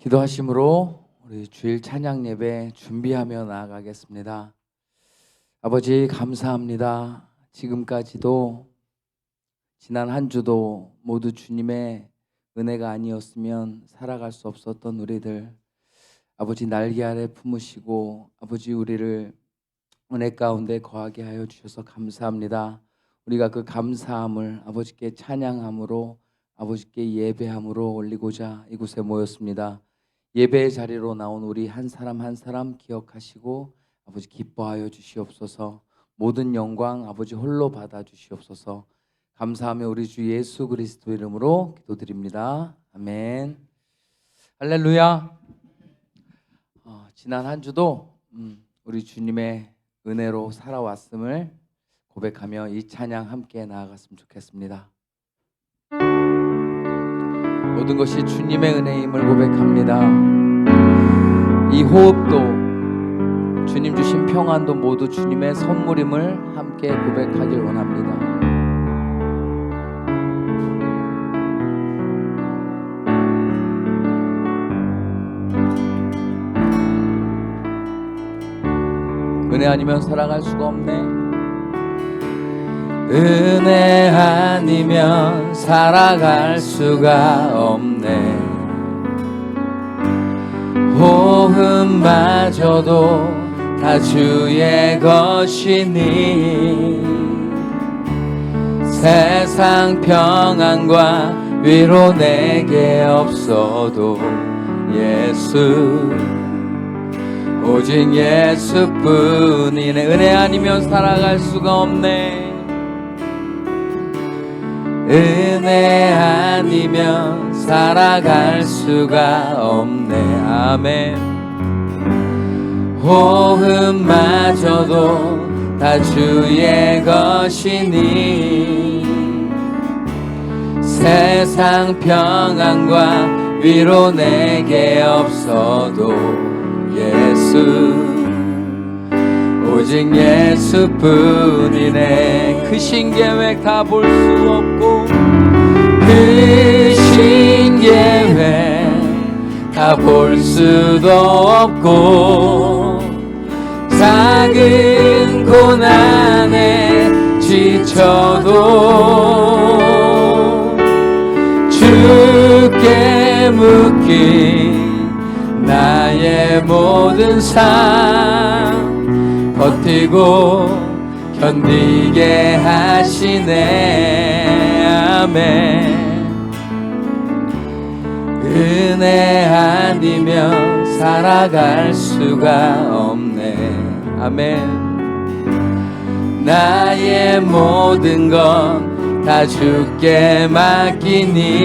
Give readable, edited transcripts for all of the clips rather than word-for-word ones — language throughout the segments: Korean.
기도하심으로 우리 주일 찬양 예배 준비하며 나아가겠습니다. 아버지 감사합니다. 지금까지도 지난 한 주도 모두 주님의 은혜가 아니었으면 살아갈 수 없었던 우리들, 아버지 날개 아래 품으시고 아버지 우리를 은혜 가운데 거하게 하여 주셔서 감사합니다. 우리가 그 감사함을 아버지께 찬양함으로, 아버지께 예배함으로 올리고자 이곳에 모였습니다. 예배의 자리로 나온 우리 한 사람 한 사람 기억하시고 아버지 기뻐하여 주시옵소서. 모든 영광 아버지 홀로 받아 주시옵소서. 감사하며 우리 주 예수 그리스도 이름으로 기도드립니다. 아멘. 할렐루야. 지난 한 주도 우리 주님의 은혜로 살아왔음을 고백하며 이 찬양 함께 나아갔으면 좋겠습니다. 모든 것이 주님의 은혜임을 고백합니다. 이 호흡도, 주님 주신 평안도 모두 주님의 선물임을 함께 고백하길 원합니다. 은혜 아니면 살아갈 수가 없네. 은혜 아니면 살아갈 수가 없네. 호흡마저도 다 주의 것이니 세상 평안과 위로 내게 없어도 예수, 오직 예수뿐이네. 은혜 아니면 살아갈 수가 없네. 은혜 아니면 살아갈 수가 없네. 아멘. 호흡마저도 다 주의 것이니 세상 평안과 위로 내게 없어도 예수, 오직 예수뿐이네. 크신 계획 다 볼 수 없고, 크신 계획 다 볼 수도 없고, 작은 고난에 지쳐도 주께 묶인 나의 모든 삶 버티고 견디게 하시네. 아멘. 은혜 아니면 살아갈 수가 없네. 아멘. 나의 모든 건 다 주께 맡기니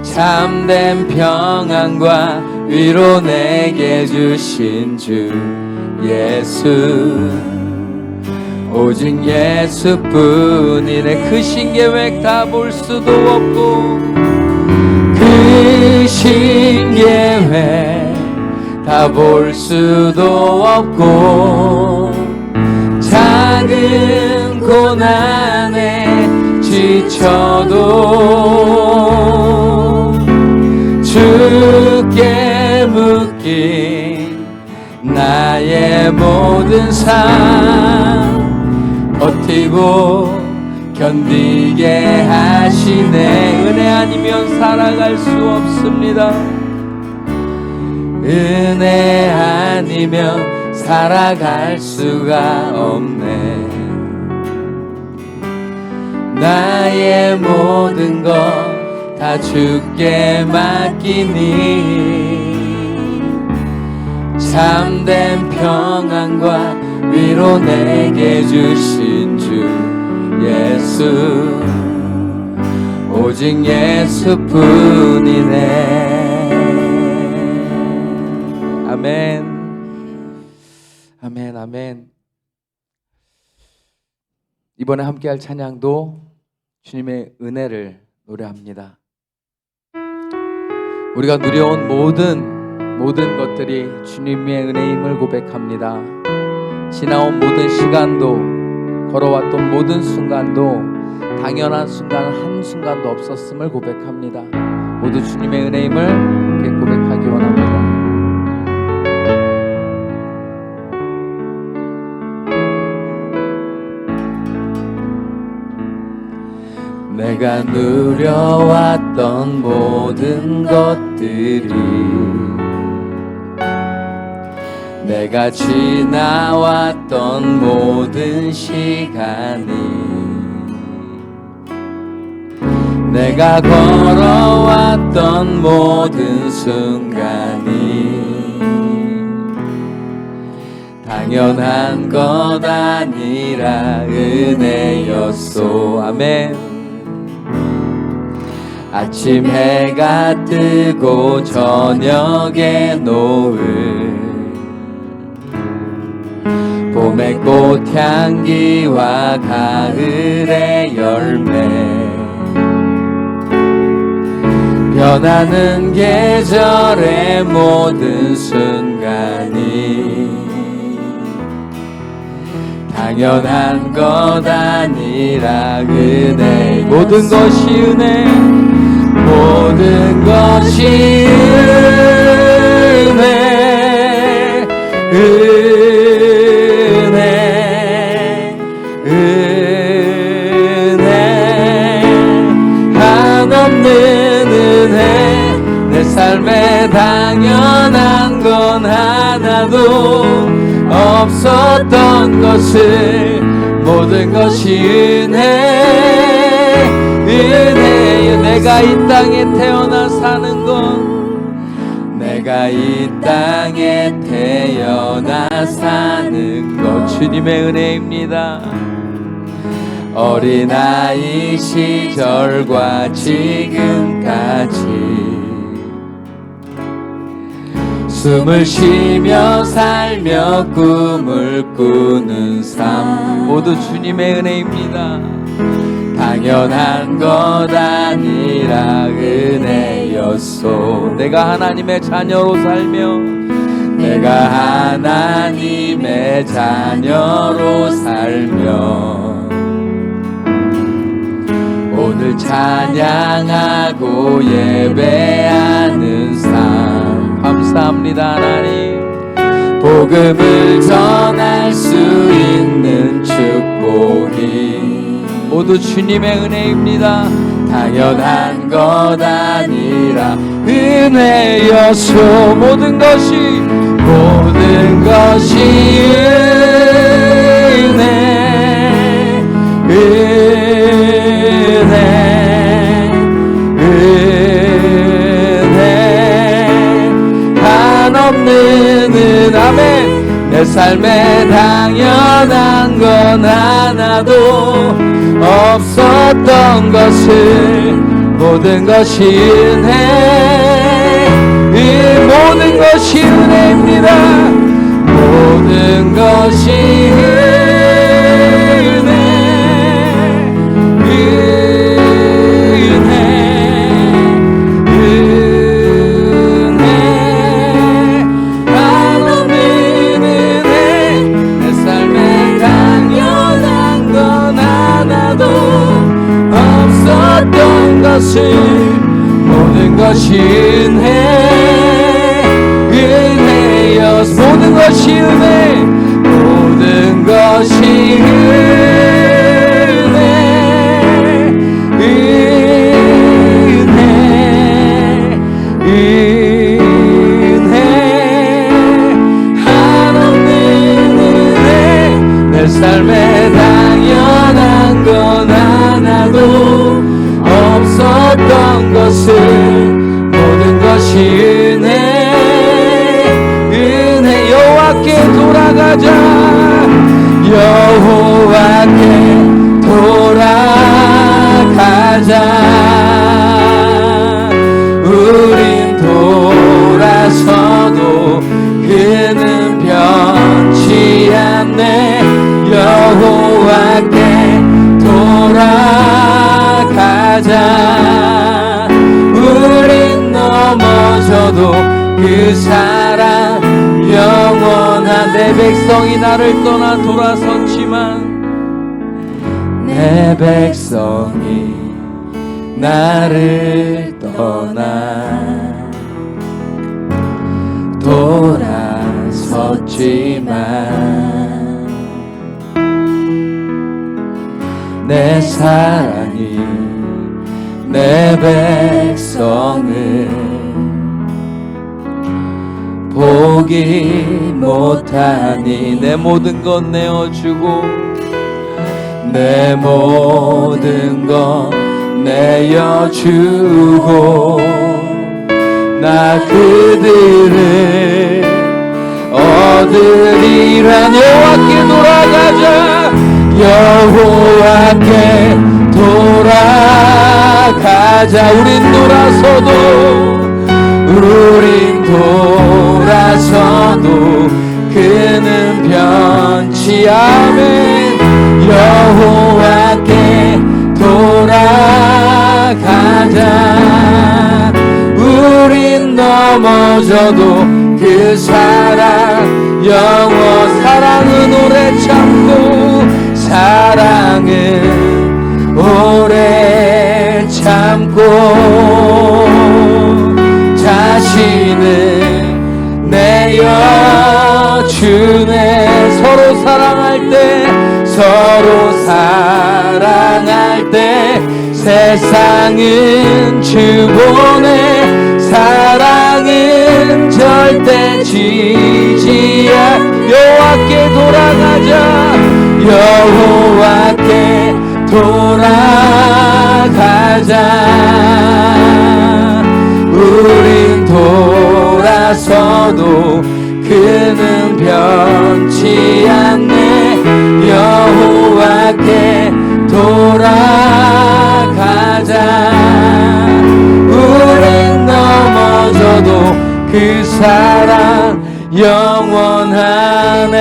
참된 평안과 위로 내게 주신 주 예수, 오직 예수뿐이네. 크신 계획 다 볼 수도 없고, 크신 계획 다 볼 수도 없고, 작은 고난에 지쳐도 주께 묶인 나의 모든 삶 버티고 견디게 하시네. 은혜 아니면 살아갈 수 없습니다. 은혜 아니면 살아갈 수가 없네. 나의 모든 것 다 주께 맡기니 참된 평안과 위로 내게 주신 주 예수, 오직 예수뿐이네. 아멘. 아멘. 아멘. 이번에 함께할 찬양도 주님의 은혜를 노래합니다. 우리가 누려온 모든 것들이 주님의 은혜임을 고백합니다. 지나온 모든 시간도, 걸어왔던 모든 순간도 당연한 순간 한순간도 없었음을 고백합니다. 모두 주님의 은혜임을 이렇게 고백하기 원합니다. 내가 누려왔던 모든 것들이, 내가 지나왔던 모든 시간이, 내가 걸어왔던 모든 순간이 당연한 것 아니라 은혜였소. 아멘. 아침 해가 뜨고 저녁에 노을, 봄의 꽃향기와 가을의 열매, 변하는 계절의 모든 순간이 당연한 것 아니라 은혜. 모든 것이 은혜, 모든 것이 은혜, 은혜, 은혜, 한없는 은혜. 내 삶에 당연한 건 하나도 없었던 것을, 모든 것이 은혜, 은혜. 내가 이 땅에 태어나 사는 건, 내가 이 땅에 태어나 사는 것 주님의 은혜입니다. 어린아이 시절과 지금까지 숨을 쉬며 살며 꿈을 꾸는 삶, 모두 주님의 은혜입니다. 당연한 것 아니라 은혜였소. 내가 하나님의 자녀로 살며, 내가 하나님의 자녀로 살며 오늘 찬양하고 예배하는 삶, 감사합니다. 하나님, 복음을 전할 수 있는 축복이 모두 주님의 은혜입니다. 당연한 것 아니라 은혜여서 모든 것이 은혜, 은혜, 은혜, 한없는 은. 아멘. 내 삶에 당연한 건 하나도 없었던 것을, 모든 것이 은혜, 이 모든 것이 은혜입니다. 모든 것이 은혜, 은혜, 은혜, 한없는 은혜. 내 삶에 당연한 건 하나도 없었던 것을, 모든 것이 은혜, 은혜여서 모든 것이 은혜, 모든 것이 은혜, 은혜, 은혜, 한없는 은혜. 내 삶에 당연한 건 하나도 없었던 것을, 모든 것이 은혜, 은혜. 여호와께 돌아가자, 여호와께 돌아가자. 우린 돌아서도 그는 변치 않네. 여호와께 돌아가자. 우린 넘어져도 그 사랑 영원한. 내 백성이 나를 떠나 돌아섰지만, 내 백성이 나를 떠나 돌아섰지만 내 사랑이 내 백성을 포기 못하니 내 모든 것 내어주고 내 모든 것 내어주고 나 그들을 얻으리라. 여호와께 돌아가자. 여호와께 돌아가자. 우린 돌아서도 그는 변치 아멘. 여호와께 돌아가자. 우린 넘어져도 그 사랑 영원. 사랑은 오래 참고 사랑은 오래 참고 자신을 내어주네. 서로 사랑할 때 세상은 주보내. 사랑은 절대 지지 않. 여호와께 돌아가자. 여호와께 돌아가자. 우린 돌아서도 그는 변치 않네. 여호와께 돌아가자. 우린 넘어져도 그 사랑 영원하네.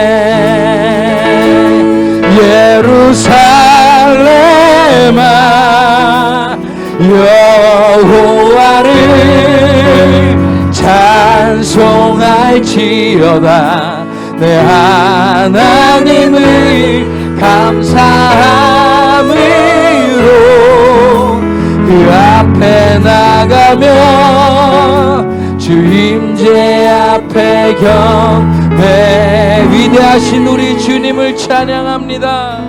예루살렘아 여호와를 찬송할지어다. 내 하나님을 감사함으로 그 앞에 나가며 주 임재 앞에 경배. 위대하신 우리 주님을 찬양합니다.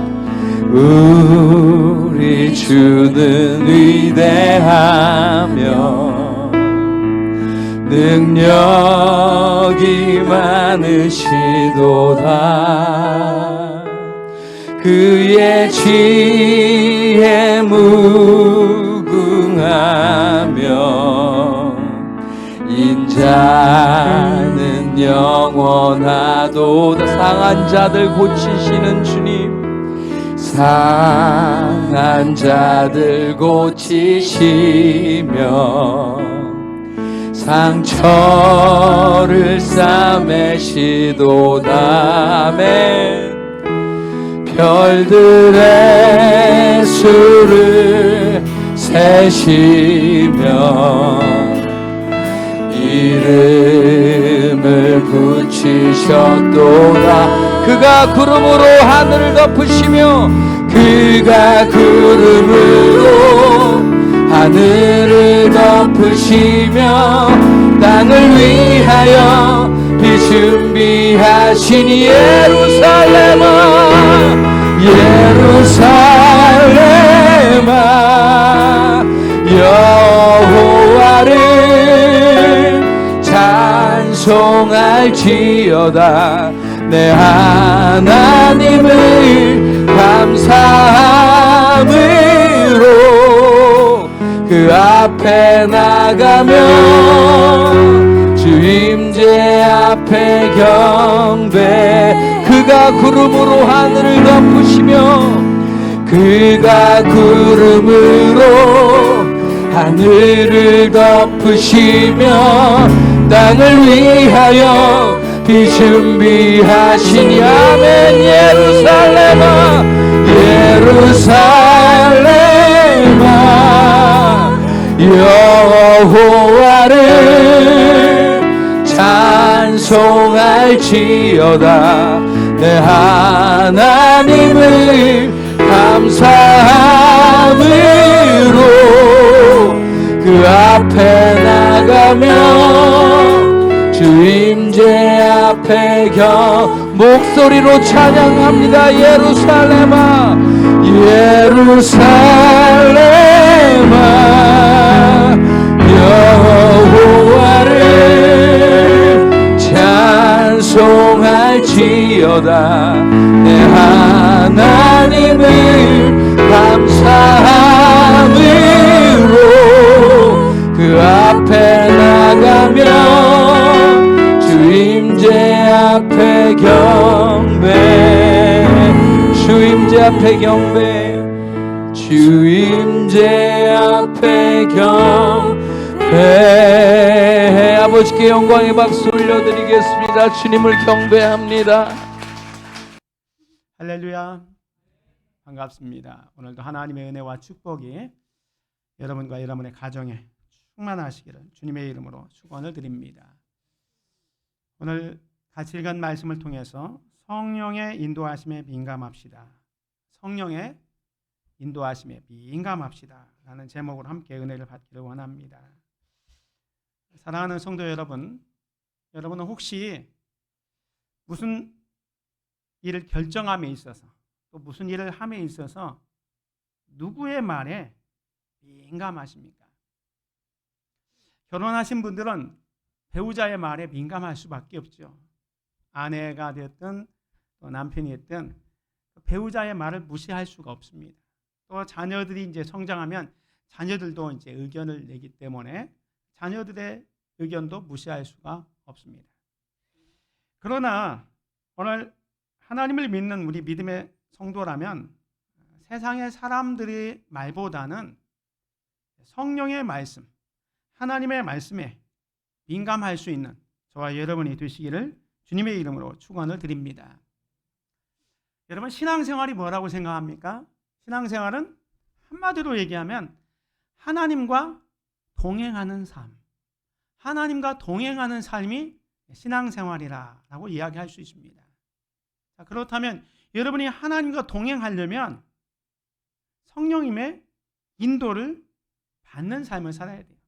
우리 주는 위대하며 능력이 많으시도다. 그의 지혜 무궁하며 인자는 영원하도다. 상한 자들 고치시는 주님, 상한 자들 고치시며 상처를 싸매시도다. 아멘. 별들의 수를 세시며 이름을 붙이셨도다. 그가 구름으로 하늘을 덮으시며 그가 구름으로 하늘을 덮으시며 땅을 위하여 비 준비하시니. 예루살렘아 예루살렘아 여호와를 찬송할지어다. 내 하나님을 감사함으로 그 앞에 나가며 주 임재 앞에 경배. 그가 구름으로 하늘을 덮으시며 그가 구름으로 하늘을 덮으시며 땅을 위하여 비 준비하시니. 아멘. 예루살렘아 예루살렘아 여호와를 찬송할지어다. 내 하나님을 감사함으로 그 앞에 나가며 주 임재 앞에 목소리로 찬양합니다. 예루살렘아 예루살렘아 여호와를 찬송할지어다. 내 하나님을 감사함으로 그 앞에 나가며 주 임재 앞에 경배 주 임재 앞에 경배 주 임재 앞에 경배 아버지께 영광의 박수 올려드리겠습니다. 주님을 경배합니다. 할렐루야. 반갑습니다. 오늘도 하나님의 은혜와 축복이 여러분과 여러분의 가정에 충만하시기를 주님의 이름으로 축원을 드립니다. 오늘 같이 읽은 말씀을 통해서 성령의 인도하심에 민감합시다. 성령의 인도하심에 민감합시다 라는 제목으로 함께 은혜를 받기를 원합니다. 사랑하는 성도 여러분, 여러분은 혹시 무슨 일을 결정함에 있어서 또 무슨 일을 함에 있어서 누구의 말에 민감하십니까? 결혼하신 분들은 배우자의 말에 민감할 수밖에 없죠. 아내가 됐든 또 남편이 됐든 배우자의 말을 무시할 수가 없습니다. 또 자녀들이 이제 성장하면 자녀들도 이제 의견을 내기 때문에 자녀들의 의견도 무시할 수가 없습니다. 그러나 오늘 하나님을 믿는 우리 믿음의 성도라면 세상의 사람들의 말보다는 성령의 말씀, 하나님의 말씀에 민감할 수 있는 저와 여러분이 되시기를 주님의 이름으로 축원을 드립니다. 여러분, 신앙생활이 뭐라고 생각합니까? 신앙생활은 한마디로 얘기하면 하나님과 동행하는 삶, 하나님과 동행하는 삶이 신앙생활이라고 이야기할 수 있습니다. 자, 그렇다면 여러분이 하나님과 동행하려면 성령님의 인도를 받는 삶을 살아야 돼요.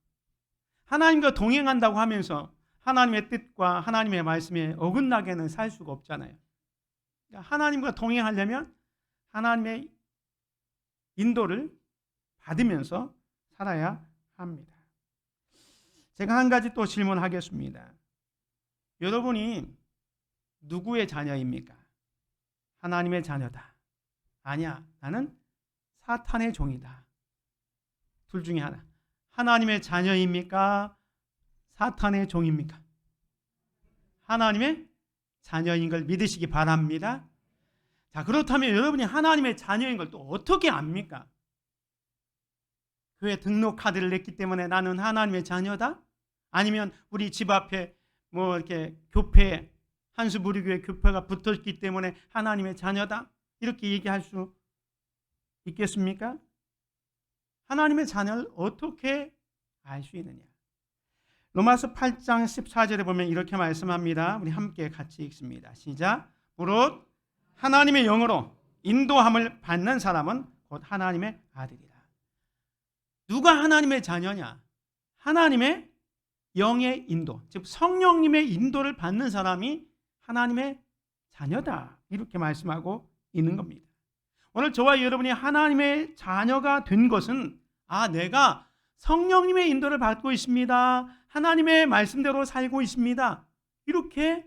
하나님과 동행한다고 하면서 하나님의 뜻과 하나님의 말씀에 어긋나게는 살 수가 없잖아요. 그러니까 하나님과 동행하려면 하나님의 인도를 받으면서 살아야 합니다. 제가 한 가지 또 질문하겠습니다. 여러분이 누구의 자녀입니까? 하나님의 자녀다. 아니야, 나는 사탄의 종이다. 둘 중에 하나. 하나님의 자녀입니까? 사탄의 종입니까? 하나님의 자녀인 걸 믿으시기 바랍니다. 자, 그렇다면 여러분이 하나님의 자녀인 걸 또 어떻게 압니까? 교회 등록 카드를 냈기 때문에 나는 하나님의 자녀다? 아니면 우리 집 앞에 뭐 이렇게 교회, 한수무리교회 교회가 붙었기 때문에 하나님의 자녀다? 이렇게 얘기할 수 있겠습니까? 하나님의 자녀를 어떻게 알 수 있느냐? 로마서 8장 14절에 보면 이렇게 말씀합니다. 우리 함께 같이 읽습니다. 시작. 무릇 하나님의 영으로 인도함을 받는 사람은 곧 하나님의 아들이라. 누가 하나님의 자녀냐? 하나님의 영의 인도, 즉 성령님의 인도를 받는 사람이 하나님의 자녀다. 이렇게 말씀하고 있는 겁니다. 오늘 저와 여러분이 하나님의 자녀가 된 것은 내가 성령님의 인도를 받고 있습니다. 하나님의 말씀대로 살고 있습니다. 이렇게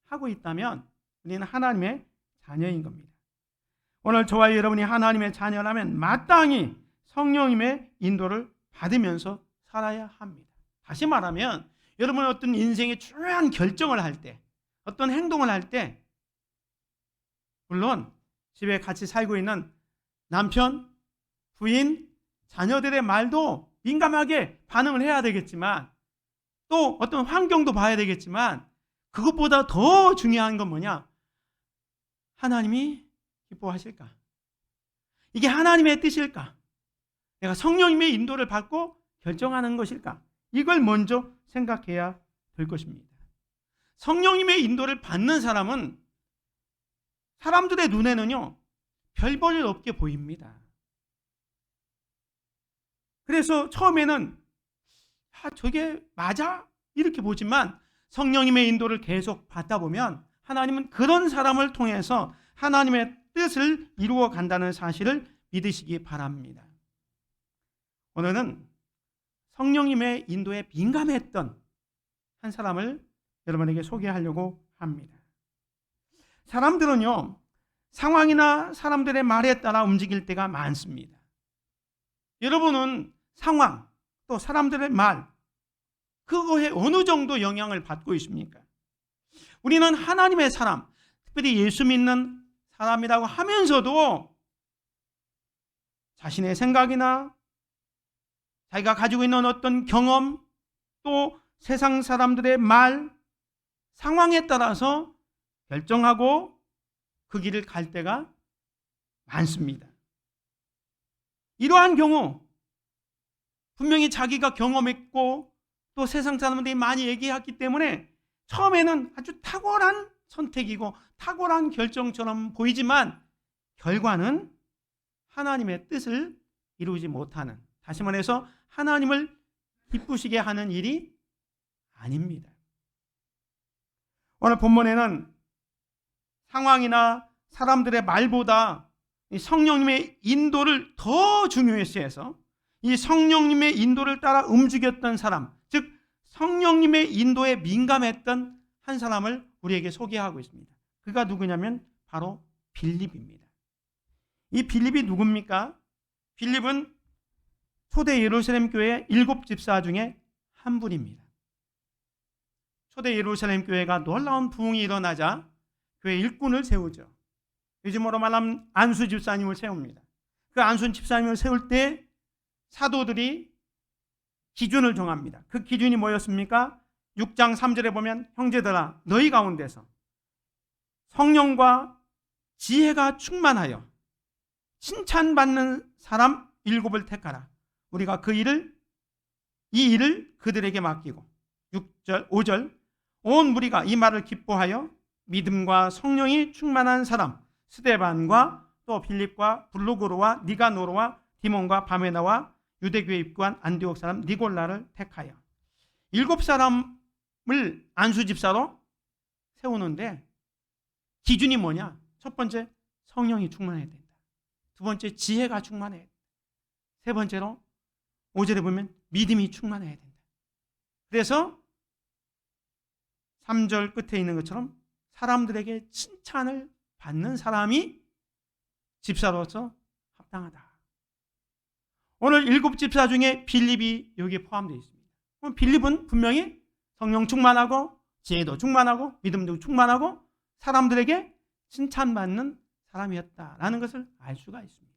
하고 있다면 우리는 하나님의 자녀인 겁니다. 오늘 저와 여러분이 하나님의 자녀라면 마땅히 성령님의 인도를 받으면서 살아야 합니다. 다시 말하면 여러분은 어떤 인생의 중요한 결정을 할 때, 어떤 행동을 할 때, 물론 집에 같이 살고 있는 남편, 부인, 자녀들의 말도 민감하게 반응을 해야 되겠지만, 또 어떤 환경도 봐야 되겠지만, 그것보다 더 중요한 건 뭐냐? 하나님이 기뻐하실까? 이게 하나님의 뜻일까? 내가 성령님의 인도를 받고 결정하는 것일까? 이걸 먼저 생각해야 될 것입니다. 성령님의 인도를 받는 사람은 사람들의 눈에는요, 별 볼 없게 보입니다. 그래서 처음에는 저게 맞아? 이렇게 보지만 성령님의 인도를 계속 받다 보면 하나님은 그런 사람을 통해서 하나님의 뜻을 이루어 간다는 사실을 믿으시기 바랍니다. 오늘은 성령님의 인도에 민감했던 한 사람을 여러분에게 소개하려고 합니다. 사람들은요, 상황이나 사람들의 말에 따라 움직일 때가 많습니다. 여러분은 상황, 또 사람들의 말, 그거에 어느 정도 영향을 받고 있습니까? 우리는 하나님의 사람, 특별히 예수 믿는 사람이라고 하면서도 자신의 생각이나 자기가 가지고 있는 어떤 경험, 또 세상 사람들의 말, 상황에 따라서 결정하고 그 길을 갈 때가 많습니다. 이러한 경우 분명히 자기가 경험했고 또 세상 사람들이 많이 얘기했기 때문에 처음에는 아주 탁월한 선택이고 탁월한 결정처럼 보이지만 결과는 하나님의 뜻을 이루지 못하는, 다시 말해서 하나님을 기쁘시게 하는 일이 아닙니다. 오늘 본문에는 상황이나 사람들의 말보다 성령님의 인도를 더 중요시 해서 이 성령님의 인도를 따라 움직였던 사람, 즉 성령님의 인도에 민감했던 한 사람을 우리에게 소개하고 있습니다. 그가 누구냐면 바로 빌립입니다. 이 빌립이 누굽니까? 빌립은 초대 예루살렘 교회 7 집사 중에 한 분입니다. 초대 예루살렘 교회가 놀라운 부흥이 일어나자 교회 일꾼을 세우죠. 요즘으로 말하면 안수 집사님을 세웁니다. 그 안수 집사님을 세울 때 사도들이 기준을 정합니다. 그 기준이 뭐였습니까? 6장 3절에 보면 형제들아 너희 가운데서 성령과 지혜가 충만하여 칭찬받는 사람 7을 택하라. 우리가 이 일을 그들에게 맡기고 6절 5절 온 무리가 이 말을 기뻐하여 믿음과 성령이 충만한 사람 스데반과 또 빌립과 블루고로와 니가노로와 디몬과 바메나와 유대교에 입구한 안디옥 사람 니골라를 택하여 7사람을 안수집사로 세우는데 기준이 뭐냐? 첫 번째 성령이 충만해야 된다. 두 번째 지혜가 충만해야 된다. 세 번째로 5절에 보면 믿음이 충만해야 된다. 그래서 3절 끝에 있는 것처럼 사람들에게 칭찬을 받는 사람이 집사로서 합당하다. 오늘 7 집사 중에 빌립이 여기에 포함되어 있습니다. 그럼 빌립은 분명히 성령 충만하고 지혜도 충만하고 믿음도 충만하고 사람들에게 칭찬받는 사람이었다라는 것을 알 수가 있습니다.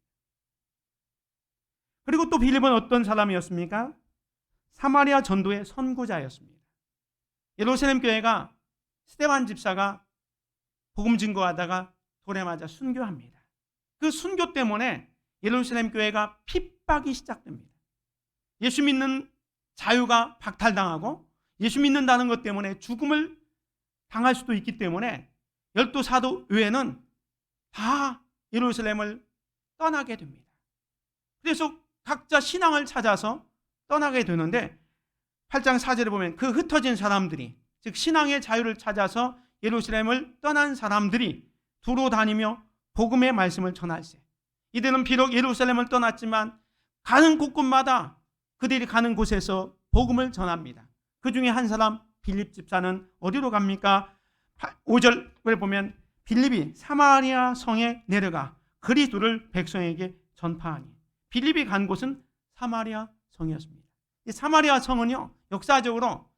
그리고 또 빌립은 어떤 사람이었습니까? 사마리아 전도의 선구자였습니다. 예루살렘 교회가 스데반 집사가 복음 증거하다가 돌에 맞아 순교합니다. 그 순교 때문에 예루살렘 교회가 핍박이 시작됩니다. 예수 믿는 자유가 박탈당하고 예수 믿는다는 것 때문에 죽음을 당할 수도 있기 때문에 12 사도 외에는 다 예루살렘을 떠나게 됩니다. 그래서 각자 신앙을 찾아서 떠나게 되는데 8장 4절에 보면 그 흩어진 사람들이, 즉 신앙의 자유를 찾아서 예루살렘을 떠난 사람들이 두루 다니며 복음의 말씀을 전할세. 이들은 비록 예루살렘을 떠났지만 가는 곳곳마다 그들이 가는 곳에서 복음을 전합니다. 그 중에 한 사람 빌립 집사는 어디로 갑니까? 5절을 보면 빌립이 사마리아 성에 내려가 그리스도를 백성에게 전파하니. 빌립이 간 곳은 사마리아 성이었습니다. 이 사마리아 성은요, 역사적으로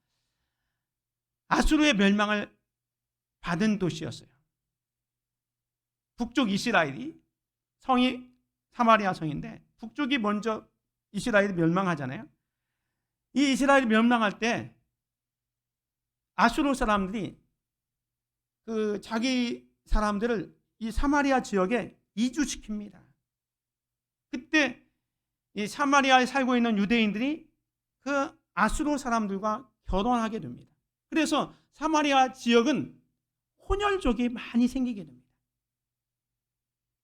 아수르의 멸망을 받은 도시였어요. 북쪽 이스라엘이 성이 사마리아 성인데 북쪽이 먼저 이스라엘이 멸망하잖아요. 이 이스라엘이 멸망할 때 아수르 사람들이 그 자기 사람들을 이 사마리아 지역에 이주시킵니다. 그때 이 사마리아에 살고 있는 유대인들이 그 아수르 사람들과 결혼하게 됩니다. 그래서 사마리아 지역은 혼혈족이 많이 생기게 됩니다.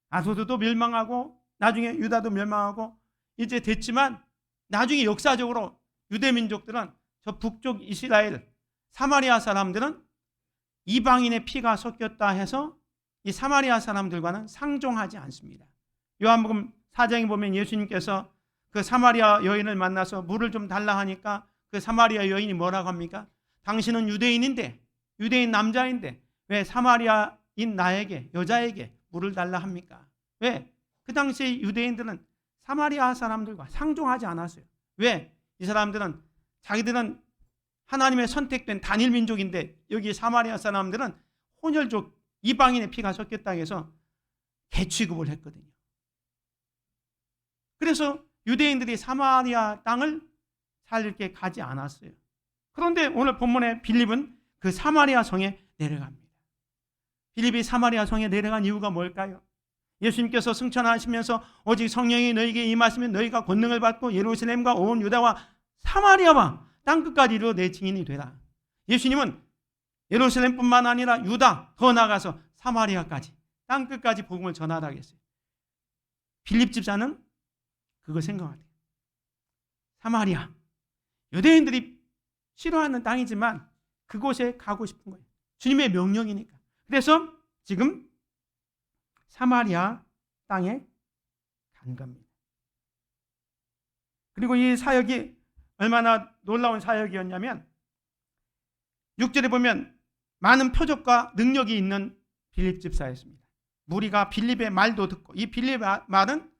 아수르도 멸망하고 나중에 유다도 멸망하고 이제 됐지만 나중에 역사적으로 유대 민족들은 저 북쪽 이스라엘 사마리아 사람들은 이방인의 피가 섞였다 해서 이 사마리아 사람들과는 상종하지 않습니다. 요한복음 4장에 보면 예수님께서 그 사마리아 여인을 만나서 물을 좀 달라 하니까 그 사마리아 여인이 뭐라고 합니까? 당신은 유대인인데, 유대인 남자인데 왜 사마리아인 나에게, 여자에게 물을 달라 합니까? 왜? 그 당시 유대인들은 사마리아 사람들과 상종하지 않았어요. 왜? 이 사람들은 자기들은 하나님의 선택된 단일 민족인데 여기 사마리아 사람들은 혼혈족 이방인의 피가 섞였다 해서 개취급을 했거든요. 그래서 유대인들이 사마리아 땅을 잘 이렇게 가지 않았어요. 그런데 오늘 본문에 빌립은 그 사마리아 성에 내려갑니다. 빌립이 사마리아 성에 내려간 이유가 뭘까요? 예수님께서 승천하시면서 오직 성령이 너희에게 임하시면 너희가 권능을 받고 예루살렘과 온 유다와 사마리아와 땅끝까지 이르러 내 증인이 되라. 예수님은 예루살렘뿐만 아니라 유다, 더 나아가서 사마리아까지 땅끝까지 복음을 전하라 했어요. 빌립 집사는 그거 생각하대요. 사마리아, 유대인들이 싫어하는 땅이지만 그곳에 가고 싶은 거예요. 주님의 명령이니까. 그래서 지금 사마리아 땅에 간 겁니다. 그리고 이 사역이 얼마나 놀라운 사역이었냐면 6절에 보면 많은 표적과 능력이 있는 빌립 집사였습니다. 무리가 빌립의 말도 듣고, 이 빌립의 말은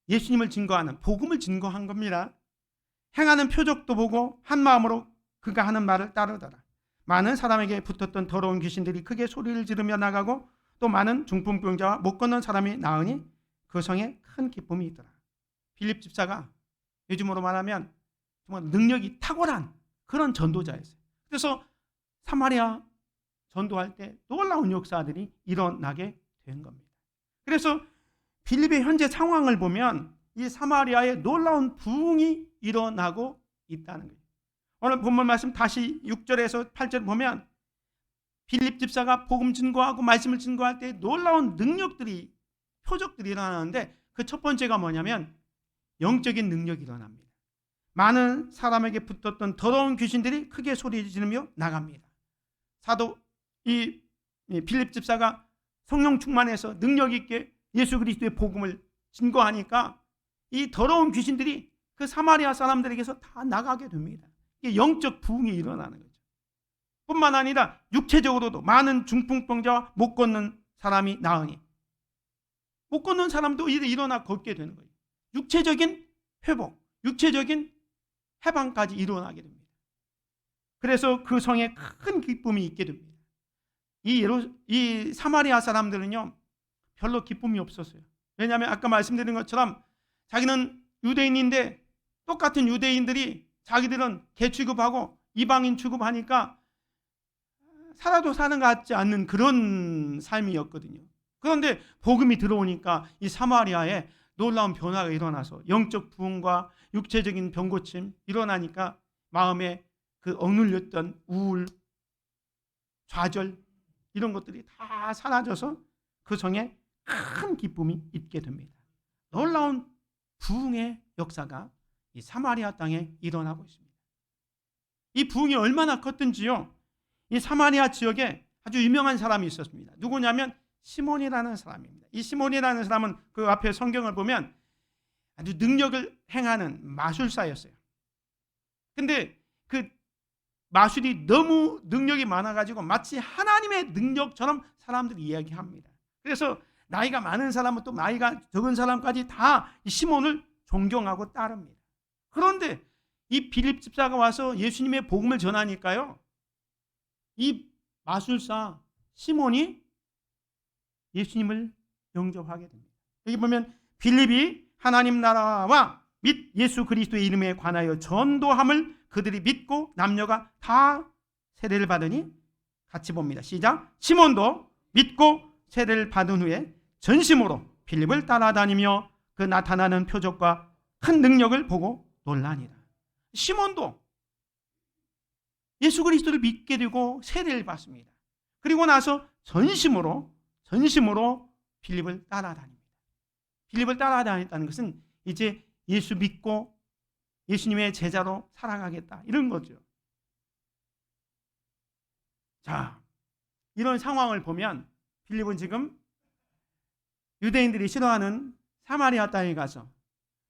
예수님을 증거하는, 복음을 증거한 겁니다. 행하는 표적도 보고 한 마음으로 그가 하는 말을 따르더라. 많은 사람에게 붙었던 더러운 귀신들이 크게 소리를 지르며 나가고 또 많은 중풍병자와 못 걷는 사람이 나으니 그 성에 큰 기쁨이 있더라. 빌립 집사가 요즘으로 말하면 정말 능력이 탁월한 그런 전도자였어요. 그래서 사마리아 전도할 때 놀라운 역사들이 일어나게 된 겁니다. 그래서 빌립의 현재 상황을 보면 이 사마리아에 놀라운 부흥이 일어나고 있다는 거예요. 오늘 본문 말씀 다시 6절에서 8절 보면 빌립 집사가 복음 증거하고 말씀을 증거할 때 놀라운 능력들이, 표적들이 일어나는데 그 첫 번째가 뭐냐면 영적인 능력이 일어납니다. 많은 사람에게 붙었던 더러운 귀신들이 크게 소리 지르며 나갑니다. 사도 이 빌립 집사가 성령 충만해서 능력 있게 예수 그리스도의 복음을 증거하니까 이 더러운 귀신들이 그 사마리아 사람들에게서 다 나가게 됩니다. 이게 영적 부흥이 일어나는 거죠. 뿐만 아니라 육체적으로도 많은 중풍병자와 못 걷는 사람이 나으니, 못 걷는 사람도 일어나 걷게 되는 거예요. 육체적인 회복, 육체적인 해방까지 일어나게 됩니다. 그래서 그 성에 큰 기쁨이 있게 됩니다. 이 사마리아 사람들은요 별로 기쁨이 없었어요. 왜냐하면 아까 말씀드린 것처럼 자기는 유대인인데 똑같은 유대인들이 자기들은 개취급하고 이방인 취급하니까 살아도 사는 것 같지 않는 그런 삶이었거든요. 그런데 복음이 들어오니까 이 사마리아에 놀라운 변화가 일어나서 영적 부흥과 육체적인 병고침 일어나니까 마음에 그 억눌렸던 우울, 좌절 이런 것들이 다 사라져서 그 성에 큰 기쁨이 있게 됩니다. 놀라운 부흥의 역사가 이 사마리아 땅에 일어나고 있습니다. 이 부흥이 얼마나 컸던지요. 이 사마리아 지역에 아주 유명한 사람이 있었습니다. 누구냐면 시몬이라는 사람입니다. 이 시몬이라는 사람은 그 앞에 성경을 보면 아주 능력을 행하는 마술사였어요. 근데 그 마술이 너무 능력이 많아가지고 마치 하나님의 능력처럼 사람들이 이야기합니다. 그래서 나이가 많은 사람은 또 나이가 적은 사람까지 다 이 시몬을 존경하고 따릅니다. 그런데 이 빌립 집사가 와서 예수님의 복음을 전하니까요, 이 마술사 시몬이 예수님을 영접하게 됩니다. 여기 보면 빌립이 하나님 나라와 및 예수 그리스도의 이름에 관하여 전도함을 그들이 믿고 남녀가 다 세례를 받으니, 같이 봅니다. 시작. 시몬도 믿고 세례를 받은 후에 전심으로 빌립을 따라다니며 그 나타나는 표적과 큰 능력을 보고 놀라니라. 시몬도 예수 그리스도를 믿게 되고 세례를 받습니다. 그리고 나서 전심으로 빌립을 따라다닙니다. 빌립을 따라다녔다는 것은 이제 예수 믿고 예수님의 제자로 살아가겠다. 이런 거죠. 자, 이런 상황을 보면 빌립은 지금 유대인들이 싫어하는 사마리아 땅에 가서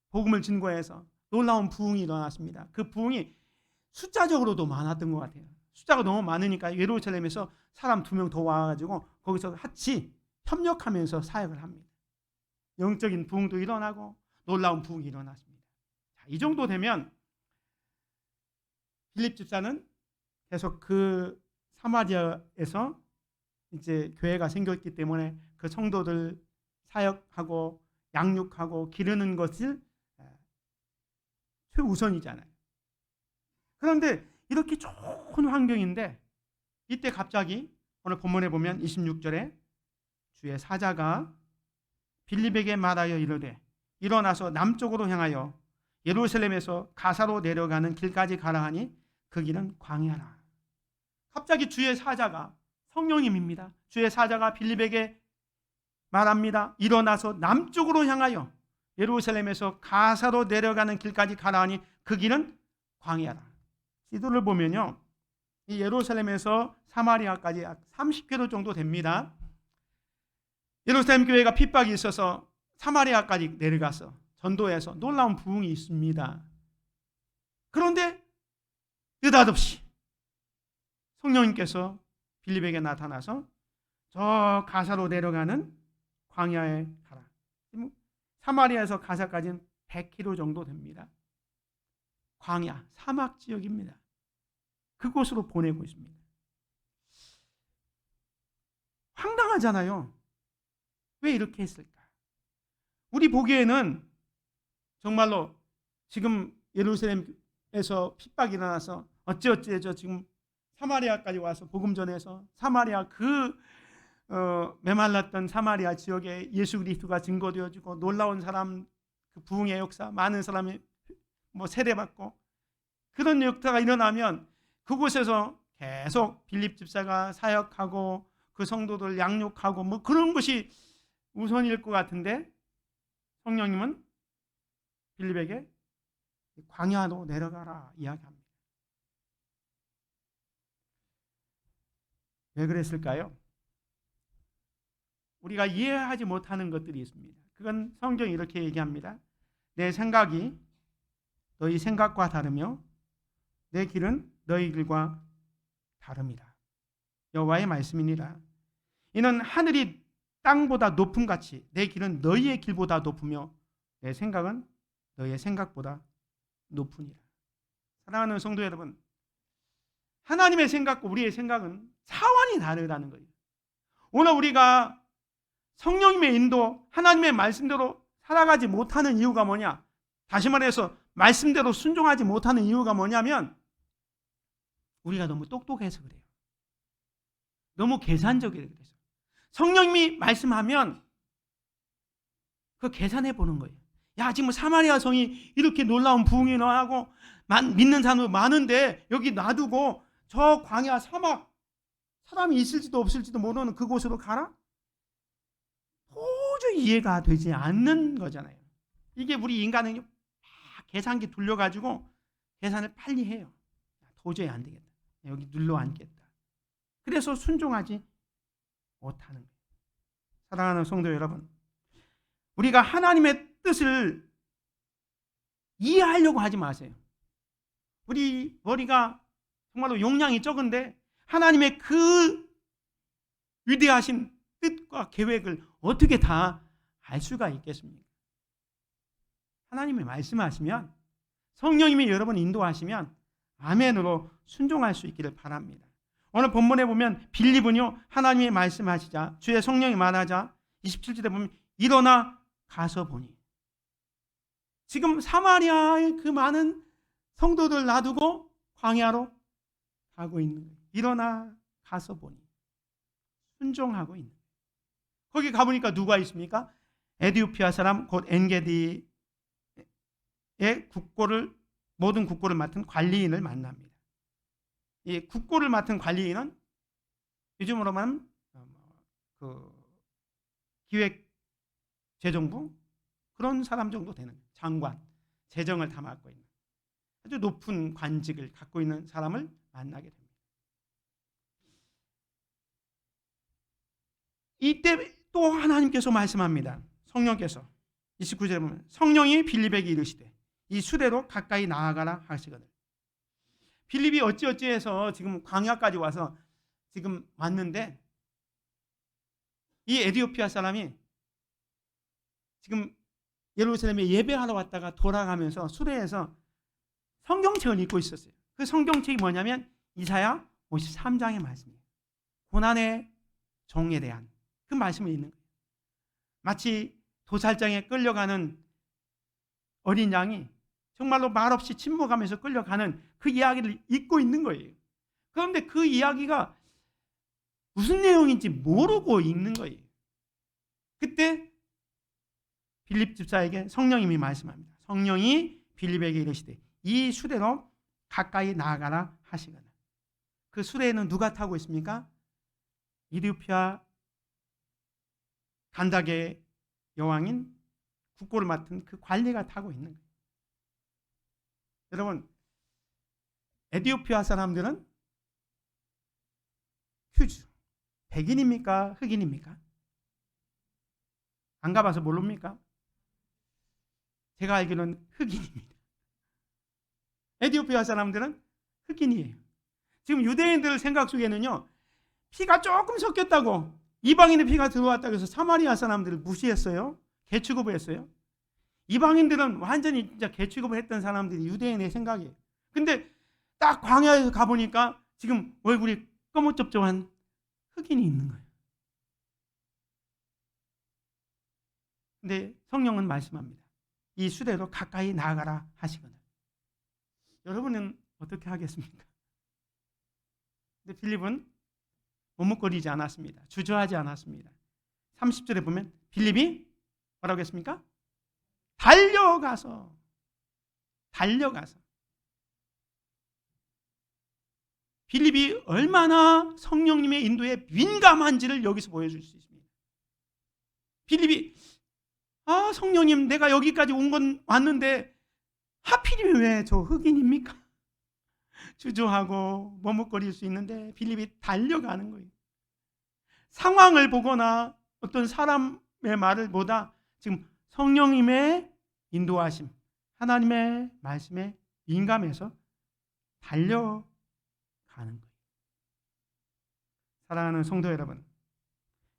복음을 증거해서 놀라운 부흥이 일어났습니다. 그 부흥이 숫자적으로도 많았던 것 같아요. 숫자가 너무 많으니까 예루살렘에서 사람 2명 더 와가지고 거기서 같이 협력하면서 사역을 합니다. 영적인 부흥도 일어나고 놀라운 부흥이 일어났습니다. 자, 이 정도 되면 빌립 집사는 계속 그 사마리아에서 이제 교회가 생겼기 때문에 그 성도들 사역하고 양육하고 기르는 것을 최우선이잖아요. 그런데 이렇게 좋은 환경인데 이때 갑자기 오늘 본문에 보면 26절에 주의 사자가 빌립에게 말하여 이르되 일어나서 남쪽으로 향하여 예루살렘에서 가사로 내려가는 길까지 가라 하니 그 길은 광야라. 갑자기 주의 사자가 성령님입니다. 주의 사자가 빌립에게 말합니다. 일어나서 남쪽으로 향하여 예루살렘에서 가사로 내려가는 길까지 가라 하니 그 길은 광야라. 지도를 보면요, 이 예루살렘에서 사마리아까지 약 30km 정도 됩니다. 예루살렘 교회가 핍박이 있어서 사마리아까지 내려가서 전도해서 놀라운 부흥이 있습니다. 그런데 느닷없이 성령님께서 빌립에게 나타나서 저 가사로 내려가는 광야에 가라. 사마리아에서 가사까지는 100km 정도 됩니다. 광야, 사막 지역입니다. 그곳으로 보내고 있습니다. 황당하잖아요. 왜 이렇게 했을까? 우리 보기에는 정말로 지금 예루살렘에서 핍박이 일어나서 어찌어찌해서 지금 사마리아까지 와서 복음 전해서 사마리아 메말랐던 사마리아 지역에 예수 그리스도가 증거되어지고 놀라운 사람 그 부흥의 역사 많은 사람이 세례받고 그런 역사가 일어나면 그곳에서 계속 빌립 집사가 사역하고 그 성도들 양육하고 그런 것이 우선일 것 같은데 성령님은 빌립에게 광야로 내려가라 이야기합니다. 왜 그랬을까요? 우리가 이해하지 못하는 것들이 있습니다. 그건 성경이 이렇게 얘기합니다. 내 생각이 너희 생각과 다르며 내 길은 너희 길과 다릅니다. 여호와의 말씀이니라. 이는 하늘이 땅보다 높음 같이 내 길은 너희의 길보다 높으며 내 생각은 너희의 생각보다 높으니라. 사랑하는 성도 여러분, 하나님의 생각과 우리의 생각은 차원이 다르다는 거예요. 오늘 우리가 성령님의 인도, 하나님의 말씀대로 살아가지 못하는 이유가 뭐냐? 다시 말해서 말씀대로 순종하지 못하는 이유가 뭐냐면 우리가 너무 똑똑해서 그래요. 너무 계산적이에요. 그래서 성령님이 말씀하면 그 계산해 보는 거예요. 야, 지금 사마리아 성이 이렇게 놀라운 부흥이 일어나고 믿는 사람도 많은데 여기 놔두고 저 광야 사막 사람이 있을지도 없을지도 모르는 그곳으로 가라? 도저히 이해가 되지 않는 거잖아요. 이게 우리 인간은 계산기 돌려가지고 계산을 빨리 해요. 도저히 안 되겠다. 여기 눌러 앉겠다. 그래서 순종하지 못하는 거예요. 사랑하는 성도 여러분, 우리가 하나님의 뜻을 이해하려고 하지 마세요. 우리 머리가 정말로 용량이 적은데 하나님의 그 위대하신 뜻과 계획을 어떻게 다 알 수가 있겠습니까? 하나님이 말씀하시면 성령님이 여러분 인도하시면 아멘으로 순종할 수 있기를 바랍니다. 오늘 본문에 보면 빌립은요 하나님이 말씀하시자 주의 성령이 말하자 27절에 보면 일어나 가서 보니 지금 사마리아의 그 많은 성도들 놔두고 광야로 가고 있는 거예요. 일어나 가서 보니 순종하고 있는 거예요. 거기 가보니까 누가 있습니까? 에디오피아 사람 곧 엔게디의 모든 국고를 맡은 관리인을 만납니다. 이 국고를 맡은 관리인은 요즘으로 말하면 기획재정부 그런 사람 정도 되는 장관, 재정을 다 맡고 있는 아주 높은 관직을 갖고 있는 사람을 만나게 됩니다. 이때 또 하나님께서 말씀합니다. 성령께서 29절에 보면 성령이 빌립에게 이르시되 이 수레로 가까이 나아가라 하시거늘. 빌립이 어찌어찌해서 지금 광야까지 와서 지금 왔는데 이 에디오피아 사람이 지금 예루살렘에 예배하러 왔다가 돌아가면서 수레에서 성경책을 읽고 있었어요. 그 성경책이 뭐냐면 이사야 53장의 말씀이에요. 고난의 종에 대한 그 말씀을 읽는 거예요. 마치 도살장에 끌려가는 어린 양이 정말로 말없이 침묵하면서 끌려가는 그 이야기를 읽고 있는 거예요. 그런데 그 이야기가 무슨 내용인지 모르고 읽는 거예요. 그때 빌립 집사에게 성령님이 말씀합니다. 성령이 빌립에게 이르시되 이 수레로 가까이 나아가라 하시거늘. 그 수레에는 누가 타고 있습니까? 이디오피아 간다게 여왕인 국고를 맡은 그 관리가 타고 있는 거예요. 여러분, 에디오피아 사람들은 휴주, 백인입니까? 흑인입니까? 안 가봐서 모릅니까? 제가 알기로는 흑인입니다. 에디오피아 사람들은 흑인이에요. 지금 유대인들 생각 속에는요, 피가 조금 섞였다고 이방인의 피가 들어왔다고 해서 사마리아 사람들을 무시했어요. 개취급을 했어요. 이방인들은 완전히 진짜 개취급을 했던 사람들이 유대인의 생각이에요. 근데 딱 광야에서 가보니까 지금 얼굴이 꺼무쩍쩍한 흑인이 있는 거예요. 근데 성령은 말씀합니다. 이 수레로 가까이 나아가라 하시거늘. 여러분은 어떻게 하겠습니까? 근데 빌립은 머뭇거리지 않았습니다. 주저하지 않았습니다. 30절에 보면 빌립이 뭐라고 했습니까? 달려가서 빌립이 얼마나 성령님의 인도에 민감한지를 여기서 보여줄 수 있습니다. 빌립이 성령님 내가 여기까지 왔는데 하필이면 왜 저 흑인입니까? 주저하고 머뭇거릴 수 있는데 빌립이 달려가는 거예요. 상황을 보거나 어떤 사람의 말을 보다 지금 성령님의 인도하심, 하나님의 말씀에 민감해서 달려가는 거예요. 사랑하는 성도 여러분,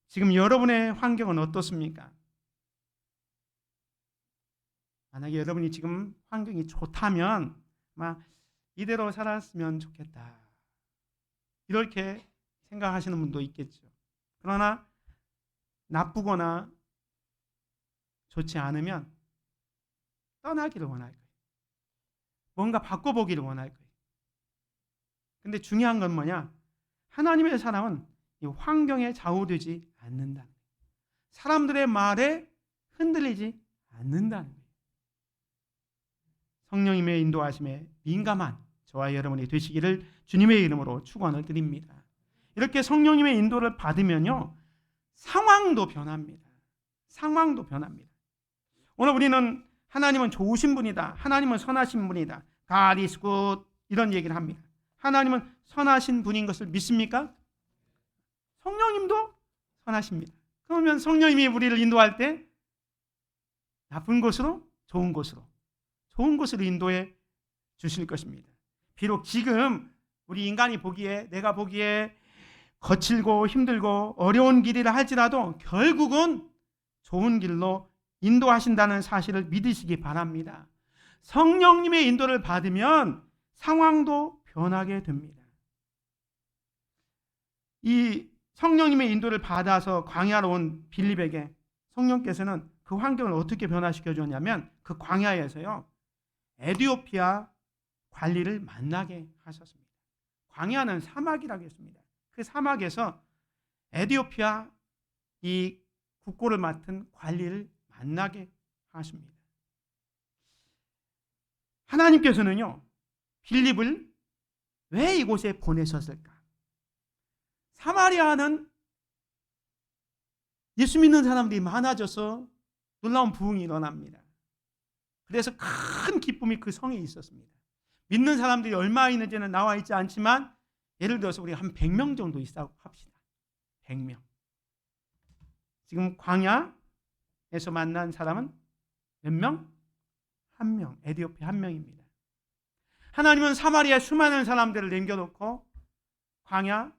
지금 여러분의 환경은 어떻습니까? 만약에 여러분이 지금 환경이 좋다면 이대로 살았으면 좋겠다, 이렇게 생각하시는 분도 있겠죠. 그러나 나쁘거나 좋지 않으면 떠나기를 원할 거예요. 뭔가 바꿔보기를 원할 거예요. 근데 중요한 건 뭐냐? 하나님의 사람은 이 환경에 좌우되지 않는다는 거예요. 사람들의 말에 흔들리지 않는다는 거예요. 성령님의 인도하심에 민감한 저와 여러분이 되시기를 주님의 이름으로 축원을 드립니다. 이렇게 성령님의 인도를 받으면요, 상황도 변합니다. 상황도 변합니다. 오늘 우리는 하나님은 좋으신 분이다, 하나님은 선하신 분이다, God is good, 이런 얘기를 합니다. 하나님은 선하신 분인 것을 믿습니까? 성령님도 선하십니다. 그러면 성령님이 우리를 인도할 때 나쁜 곳으로 좋은 곳으로 인도해 주실 것입니다. 비록 지금 우리 인간이 보기에, 내가 보기에 거칠고 힘들고 어려운 길이라 할지라도 결국은 좋은 길로 인도하신다는 사실을 믿으시기 바랍니다. 성령님의 인도를 받으면 상황도 변하게 됩니다. 이 성령님의 인도를 받아서 광야로 온 빌립에게 성령께서는 그 환경을 어떻게 변화시켜 줬냐면, 그 광야에서요, 에디오피아 관리를 만나게 하셨습니다. 광야는 사막이라고 했습니다. 그 사막에서 에디오피아 이 국고를 맡은 관리를 만나게 하십니다. 하나님께서는요, 빌립을 왜 이곳에 보내셨을까? 사마리아는 예수 믿는 사람들이 많아져서 놀라운 부흥이 일어납니다. 그래서 큰 기쁨이 그 성에 있었습니다. 믿는 사람들이 얼마 있는지는 나와 있지 않지만 예를 들어서 우리가 한 100명 정도 있다고 합시다. 100명. 지금 광야에서 만난 사람은 몇 명? 1명. 에티오피아 1명입니다. 하나님은 사마리아 수많은 사람들을 남겨놓고 광야로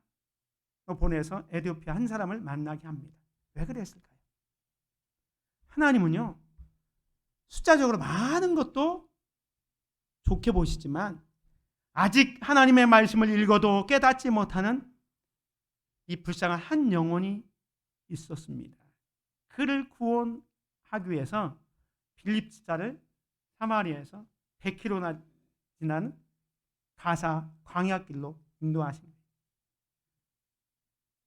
보내서 에티오피아 한 사람을 만나게 합니다. 왜 그랬을까요? 하나님은요, 숫자적으로 많은 것도 좋게 보시지만 아직 하나님의 말씀을 읽어도 깨닫지 못하는 이 불쌍한 한 영혼이 있었습니다. 그를 구원하기 위해서 빌립자를 사마리아에서 100km나 지나는 가사 광야길로 인도하신 거예요.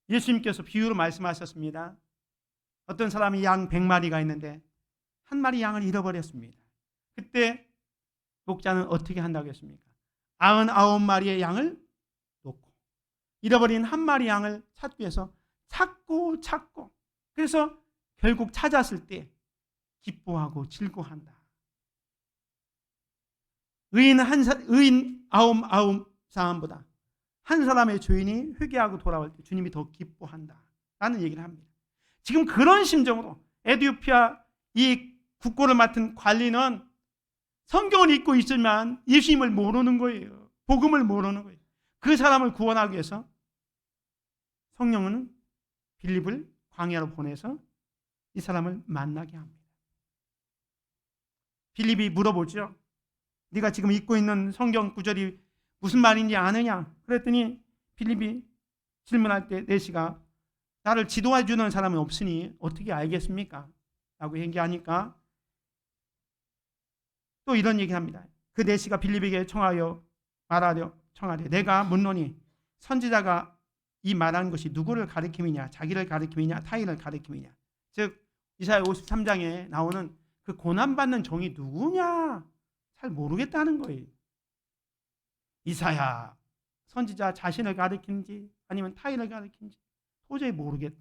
예수님께서 비유로 말씀하셨습니다. 어떤 사람이 양 100마리가 있는데 한 마리 양을 잃어버렸습니다. 그때 목자는 어떻게 한다고 했습니까? 99마리의 양을 놓고 잃어버린 한 마리 양을 찾기 위해서 찾고 그래서 결국 찾았을 때 기뻐하고 즐거워한다. 의인 99 사람보다 한 사람의 죄인이 회개하고 돌아올 때 주님이 더 기뻐한다 라는 얘기를 합니다. 지금 그런 심정으로 에티오피아 이 국고를 맡은 관리는 성경을 읽고 있지만 예수님을 모르는 거예요. 복음을 모르는 거예요. 그 사람을 구원하기 위해서 성령은 빌립을 광야로 보내서 이 사람을 만나게 합니다. 빌립이 물어보죠. 네가 지금 읽고 있는 성경 구절이 무슨 말인지 아느냐? 그랬더니 빌립이 질문할 때 내시가 나를 지도해 주는 사람은 없으니 어떻게 알겠습니까? 라고 얘기하니까 또 이런 얘기합니다. 그 내시가 빌립에게 말하려 청하되 내가 묻노니 선지자가 이 말한 것이 누구를 가리킴이냐, 자기를 가리킴이냐, 타인을 가리킴이냐. 즉 이사야 53장에 나오는 그 고난받는 종이 누구냐 잘 모르겠다는 거예요. 이사야 선지자 자신을 가리키는지 아니면 타인을 가리키는지 도저히 모르겠다.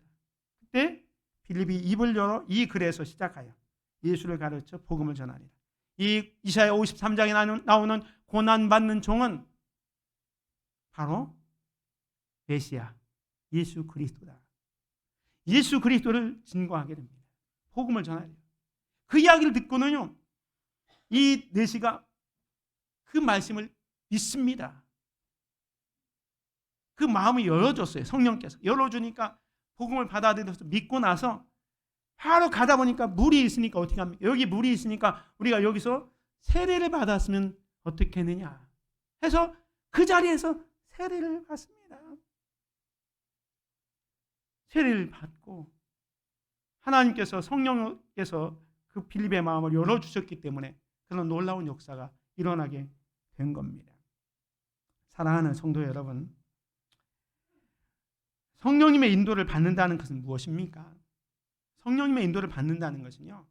그때 빌립이 입을 열어 이 글에서 시작하여 예수를 가르쳐 복음을 전하리라. 이 이사야 53장에 나오는 고난받는 종은 바로 메시아 예수 그리스도다. 예수 그리스도를 증거하게 됩니다. 복음을 전하려. 그 이야기를 듣고는요, 이 내시가 그 말씀을 믿습니다. 그 마음이 열어줬어요. 성령께서 열어주니까 복음을 받아들여서 믿고 나서 바로 가다 보니까 물이 있으니까 어떻게 합니까? 여기 물이 있으니까 우리가 여기서 세례를 받았으면 어떻게 했느냐 해서 그 자리에서 세례를 받습니다. 세례를 받고 하나님께서 성령께서 그 빌립의 마음을 열어주셨기 때문에 그런 놀라운 역사가 일어나게 된 겁니다. 사랑하는 성도 여러분, 성령님의 인도를 받는다는 것은 무엇입니까? 성령님의 인도를 받는다는 것은요,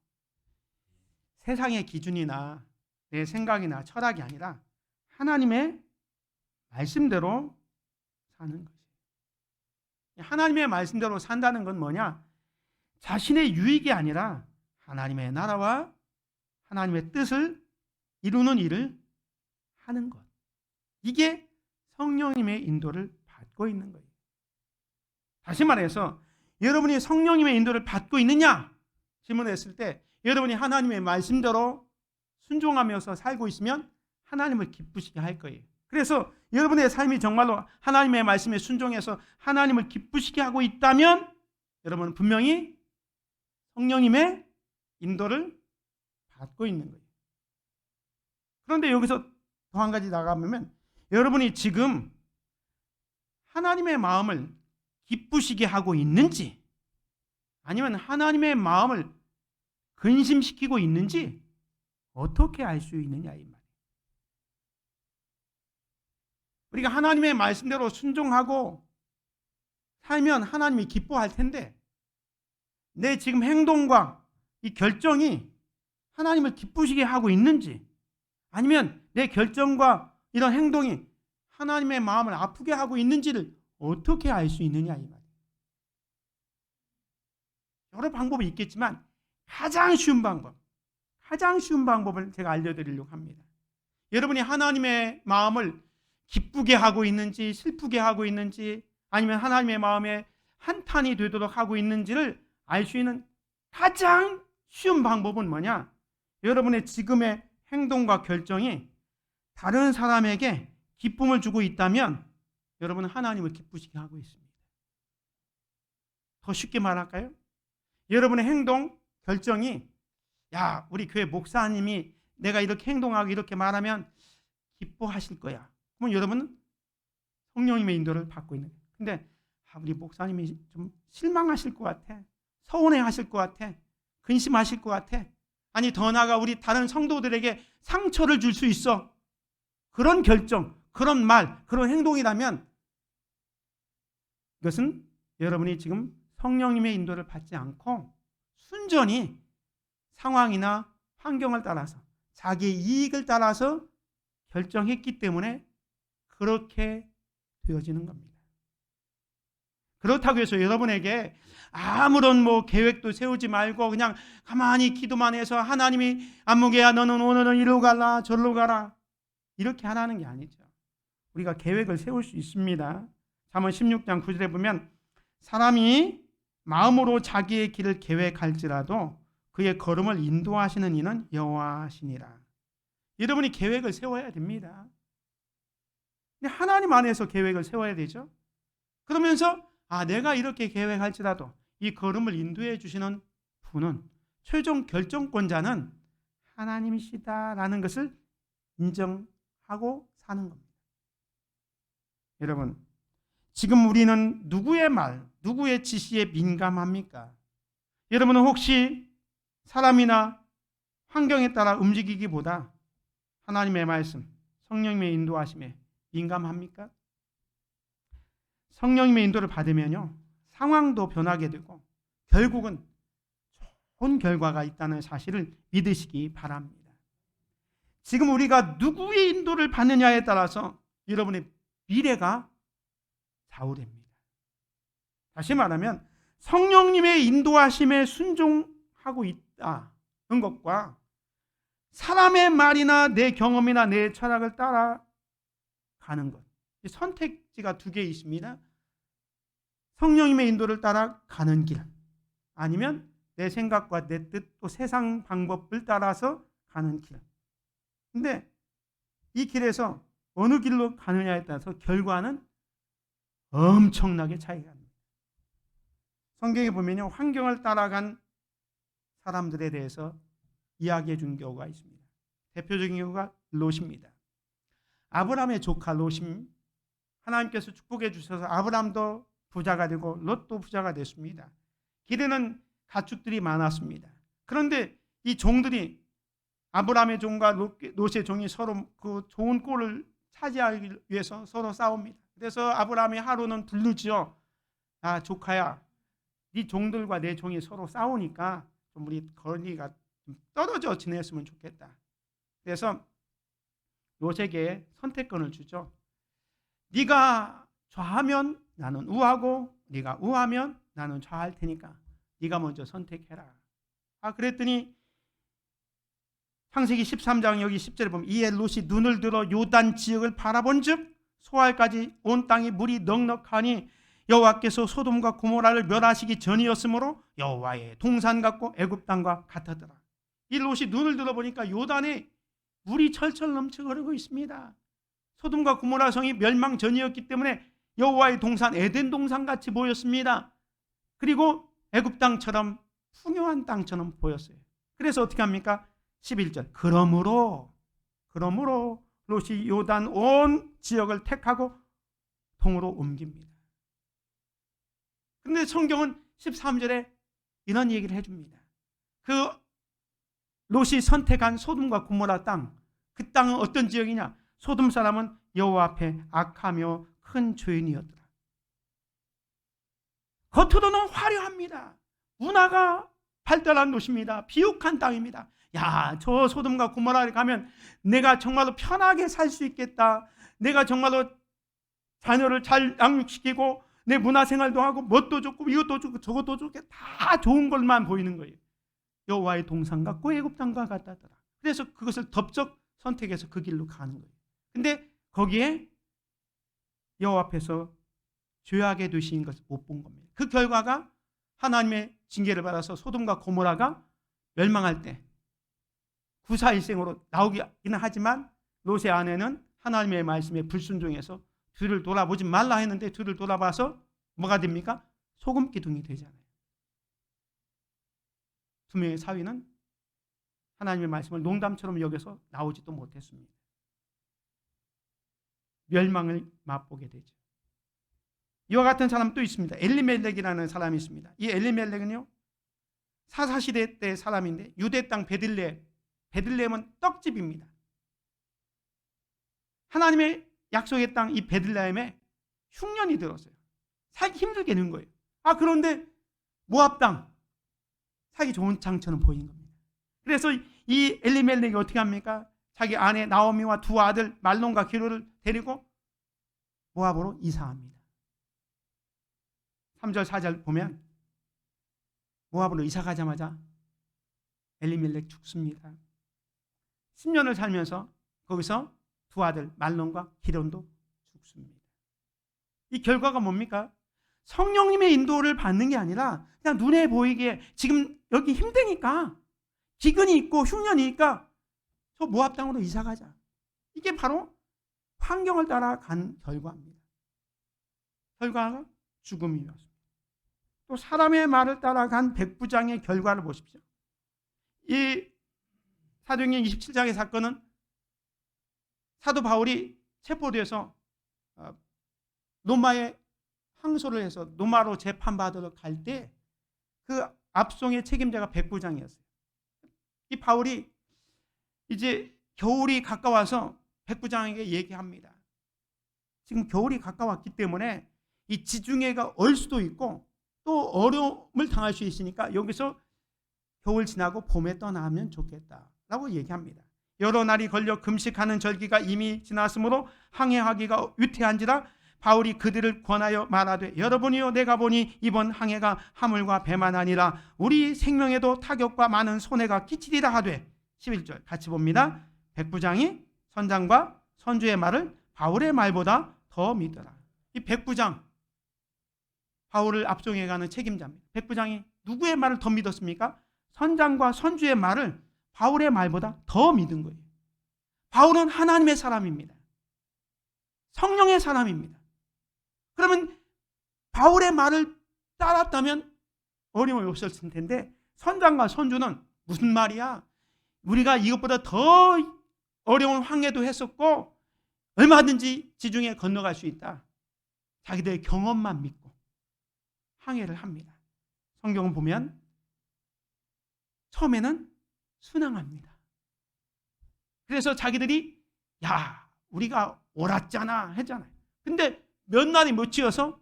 세상의 기준이나 내 생각이나 철학이 아니라 하나님의 말씀대로 사는 것이에요. 하나님의 말씀대로 산다는 건 뭐냐? 자신의 유익이 아니라 하나님의 나라와 하나님의 뜻을 이루는 일을 하는 것. 이게 성령님의 인도를 받고 있는 거예요. 다시 말해서 여러분이 성령님의 인도를 받고 있느냐? 질문했을 때 여러분이 하나님의 말씀대로 순종하면서 살고 있으면 하나님을 기쁘시게 할 거예요. 그래서 여러분의 삶이 정말로 하나님의 말씀에 순종해서 하나님을 기쁘시게 하고 있다면 여러분은 분명히 성령님의 인도를 받고 있는 거예요. 그런데 여기서 더 한 가지 나가보면 여러분이 지금 하나님의 마음을 기쁘시게 하고 있는지 아니면 하나님의 마음을 근심시키고 있는지 어떻게 알 수 있느냐 이 말이에요. 우리가 하나님의 말씀대로 순종하고 살면 하나님이 기뻐할 텐데 내 지금 행동과 이 결정이 하나님을 기쁘시게 하고 있는지 아니면 내 결정과 이런 행동이 하나님의 마음을 아프게 하고 있는지를 어떻게 알 수 있느냐 이 말이에요. 여러 방법이 있겠지만 가장 쉬운 방법을 제가 알려드리려고 합니다. 여러분이 하나님의 마음을 기쁘게 하고 있는지 슬프게 하고 있는지 아니면 하나님의 마음에 한탄이 되도록 하고 있는지를 알 수 있는 가장 쉬운 방법은 뭐냐? 여러분의 지금의 행동과 결정이 다른 사람에게 기쁨을 주고 있다면 여러분은 하나님을 기쁘시게 하고 있습니다. 더 쉽게 말할까요? 여러분의 행동, 결정이 야, 우리 교회 목사님이 내가 이렇게 행동하고 이렇게 말하면 기뻐하실 거야. 그러면 여러분은 성령님의 인도를 받고 있는 거예요. 근데 우리 목사님이 좀 실망하실 것 같아. 서운해하실 것 같아. 근심하실 것 같아. 아니 더 나아가 우리 다른 성도들에게 상처를 줄 수 있어. 그런 결정, 그런 말, 그런 행동이라면 이것은 여러분이 지금 성령님의 인도를 받지 않고 순전히 상황이나 환경을 따라서 자기의 이익을 따라서 결정했기 때문에 그렇게 되어지는 겁니다. 그렇다고 해서 여러분에게 아무런 계획도 세우지 말고 그냥 가만히 기도만 해서 하나님이 안목이야 너는 오늘은 이리로 가라 저리로 가라 이렇게 하라는 게 아니죠. 우리가 계획을 세울 수 있습니다. 잠언 16장 9절에 보면 사람이 마음으로 자기의 길을 계획할지라도 그의 걸음을 인도하시는 이는 여호와시니라. 여러분이 계획을 세워야 됩니다. 근데 하나님 안에서 계획을 세워야 되죠. 그러면서 내가 이렇게 계획할지라도 이 걸음을 인도해 주시는 분은 최종 결정권자는 하나님이시다라는 것을 인정하고 사는 겁니다. 여러분, 지금 우리는 누구의 말, 누구의 지시에 민감합니까? 여러분은 혹시 사람이나 환경에 따라 움직이기보다 하나님의 말씀, 성령님의 인도하심에 민감합니까? 성령님의 인도를 받으면요, 상황도 변하게 되고 결국은 좋은 결과가 있다는 사실을 믿으시기 바랍니다. 지금 우리가 누구의 인도를 받느냐에 따라서 여러분의 미래가 좌우됩니다. 다시 말하면 성령님의 인도하심에 순종하고 있다는 것과 사람의 말이나 내 경험이나 내 철학을 따라가는 것, 선택지가 두 개 있습니다. 성령님의 인도를 따라가는 길, 아니면 내 생각과 내 뜻, 또 세상 방법을 따라서 가는 길. 근데 이 길에서 어느 길로 가느냐에 따라서 결과는 엄청나게 차이가 납니다. 성경에 보면요, 환경을 따라간 사람들에 대해서 이야기해 준 경우가 있습니다. 대표적인 경우가 롯입니다. 아브라함의 조카 롯이 하나님께서 축복해 주셔서 아브라함도 부자가 되고 롯도 부자가 됐습니다. 길에는 가축들이 많았습니다. 그런데 이 종들이 아브라함의 종과 롯의 종이 서로 그 좋은 꼴을 차지하기 위해서 서로 싸웁니다. 그래서 아브라함이 하루는 부르지요. 조카야, 네 종들과 내 종이 서로 싸우니까 좀 우리 거리가 좀 떨어져 지냈으면 좋겠다. 그래서 롯에게 선택권을 주죠. 네가 좌하면 나는 우하고 네가 우하면 나는 좌할 테니까 네가 먼저 선택해라. 그랬더니 창세기 13장 여기 10절에 보면 이에 롯이 눈을 들어 요단 지역을 바라본즉 소알까지 온 땅이 물이 넉넉하니 여호와께서 소돔과 고모라를 멸하시기 전이었으므로 여호와의 동산 같고 애굽 땅과 같았더라. 이 롯이 눈을 들어보니까 요단에 물이 철철 넘쳐 흐르고 있습니다. 소돔과 고모라 성이 멸망 전이었기 때문에 여호와의 동산 에덴 동산 같이 보였습니다. 그리고 애굽 땅처럼 풍요한 땅처럼 보였어요. 그래서 어떻게 합니까? 11절 그러므로 롯이 요단 온 지역을 택하고 동으로 옮깁니다. 그런데 성경은 13절에 이런 얘기를 해줍니다. 그 롯이 선택한 소돔과 고모라 땅, 그 땅은 어떤 지역이냐? 소돔 사람은 여호와 앞에 악하며 큰 죄인이었더라. 겉으로는 화려합니다. 문화가 발달한 곳입니다. 비옥한 땅입니다. 저 소돔과 고모라에 가면 내가 정말로 편하게 살 수 있겠다. 내가 정말로 자녀를 잘 양육시키고 내 문화생활도 하고 뭣도 좋고 이것도 좋고 저것도 좋고 다 좋은 것만 보이는 거예요. 여호와의 동산 같고 애굽 땅과 같다더라. 그래서 그것을 덥석 선택해서 그 길로 가는 거예요. 근데 거기에 여호와 앞에서 죄악에 되신 것을 못 본 겁니다. 그 결과가 하나님의 징계를 받아서 소돔과 고모라가 멸망할 때 구사일생으로 나오기는 하지만 롯의 아내는 하나님의 말씀에 불순종해서 뒤를 돌아보지 말라 했는데 뒤를 돌아봐서 뭐가 됩니까? 소금 기둥이 되잖아요. 두 명의 사위는 하나님의 말씀을 농담처럼 여겨서 나오지도 못했습니다. 멸망을 맛보게 되죠. 이와 같은 사람 또 있습니다. 엘리멜렉이라는 사람이 있습니다. 이 엘리멜렉은요, 사사시대 때 사람인데 유대 땅 베들레헴은 떡집입니다. 하나님의 약속의 땅 이 베들레헴에 흉년이 들었어요. 살기 힘들게 된 거예요. 그런데 모압 땅 살기 좋은 장처럼 보이는 겁니다. 그래서 이 엘리멜렉이 어떻게 합니까? 자기 아내 나오미와 두 아들 말론과 기로를 데리고 모압으로 이사합니다. 3절 4절 보면 모압으로 이사 가자마자 엘리멜렉 죽습니다. 10년을 살면서 거기서 두 아들 말론과 기론도 죽습니다. 이 결과가 뭡니까? 성령님의 인도를 받는 게 아니라 그냥 눈에 보이기에 지금 여기 힘드니까 기근이 있고 흉년이니까 저 모압 땅으로 이사 가자. 이게 바로 환경을 따라간 결과입니다. 결과가 죽음이었습니다. 또 사람의 말을 따라간 백부장의 결과를 보십시오. 이 사도행전 27장의 사건은 사도 바울이 체포돼서 로마에 항소를 해서 로마로 재판받으러 갈 때 그 압송의 책임자가 백부장이었어요. 이 바울이 이제 겨울이 가까워서 백부장에게 얘기합니다. 지금 겨울이 가까웠기 때문에 이 지중해가 얼 수도 있고 또 어려움을 당할 수 있으니까 여기서 겨울 지나고 봄에 떠나면 좋겠다라고 얘기합니다. 여러 날이 걸려 금식하는 절기가 이미 지났으므로 항해하기가 위태한지라 바울이 그들을 권하여 말하되 여러분이요 내가 보니 이번 항해가 하물과 배만 아니라 우리 생명에도 타격과 많은 손해가 끼치리라 하되 11절 같이 봅니다. 백부장이 선장과 선주의 말을 바울의 말보다 더 믿더라. 이 백부장 바울을 압송해 가는 책임자입니다. 백부장이 누구의 말을 더 믿었습니까? 선장과 선주의 말을 바울의 말보다 더 믿은 거예요. 바울은 하나님의 사람입니다. 성령의 사람입니다. 그러면 바울의 말을 따랐다면 어려움이 없었을 텐데 선장과 선주는 무슨 말이야? 우리가 이것보다 더 어려운 항해도 했었고 얼마든지 지중해 건너갈 수 있다. 자기들의 경험만 믿고 항해를 합니다. 성경을 보면 처음에는 순항합니다. 그래서 자기들이 우리가 옳았잖아 했잖아요. 근데 몇 날이 못 지어서